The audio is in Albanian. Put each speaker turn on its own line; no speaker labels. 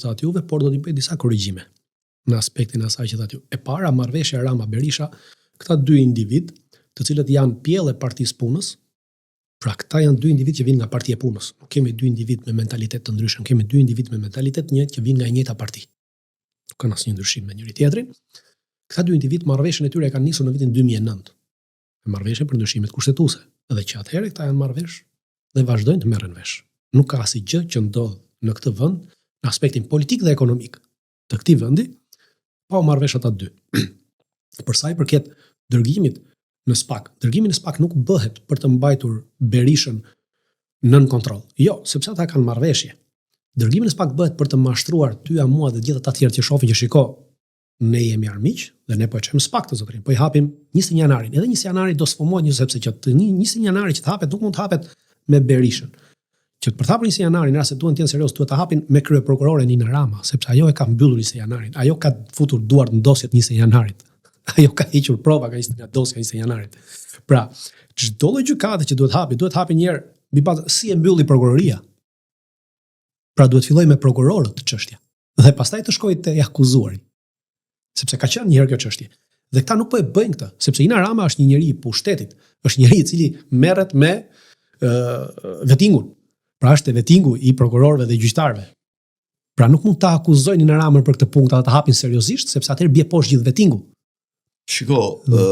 thatë juve, por do t'i bëj disa korrigjime në aspektin e asaj që thatë ju. E para, marrëveshja Rama-Berisha, këta dy individ, të cilët janë pjellë e Partisë Punës, pra këta janë dy individ që vinë nga Partia e Punës. Nuk kemi dy individ me mentalitet të ndryshëm, kemi dy individ me mentalitet njëjtë që vinë nga e njëjta parti. Nuk kanë asnjë ndryshim me njëri tjetrin. Këta dy individ marrëveshjen e tyre e kanë nisur në vitin 2009. Marrëveshje për ndryshimet kushtetuese. Edhe që atëherë këta janë marrë vesh dhe vazhdojnë të merren vesh. Nuk ka asgjë që ndodh në këtë vend në aspektin politik dhe ekonomik të këtij vendi pa u marrë vesh ata dy. Për sa i përket dërgimit në SPAK, dërgimi në SPAK nuk bëhet për të mbajtur Berishën nën kontroll. Jo, sepse ata kanë marrëveshje. Dërgimi në SPAK bëhet për të mashtruar tyja mua dhe gjithë ata të tjerë që shohin që shiko, ne jemi armiq dhe ne po e çojmë SPAK të zotrin. Po i hapim 21 janarin. Edhe 21 janari do sfumohet një sepse që 21 janari që të hapet nuk mund të hapet me Berishën. Që për të hapur 21 janarin, nëse duhen të jenë serioz, duhet ta hapin me kryeprokurore Nina Rama, sepse ajo e ka mbyllur 21 janarin. Ajo ka futur duart në dosjet 21 janarit. Ajo ka hequr prova nga dosja 21 janarit. Pra, çdo lloj gjykate që duhet hapi një herë mbi bazë si e mbylli prokuroria. Pra duhet filloj me prokurorët çështja dhe pastaj të shkojë te akuzuari. Sepse ka qenë një herë kjo çështje. Dhe këta nuk po e bëjnë këtë, sepse Nina Rama është një njeri i pushtetit, është njeri i cili merret me vettingun. Pra është vettingu i prokurorëve dhe gjyqtarëve. Pra nuk mund ta akuzojnë Nina Ramën për këtë punkt, ata ta hapin seriozisht, sepse atëherë bie poshtë gjithë vettingu.
Shiko,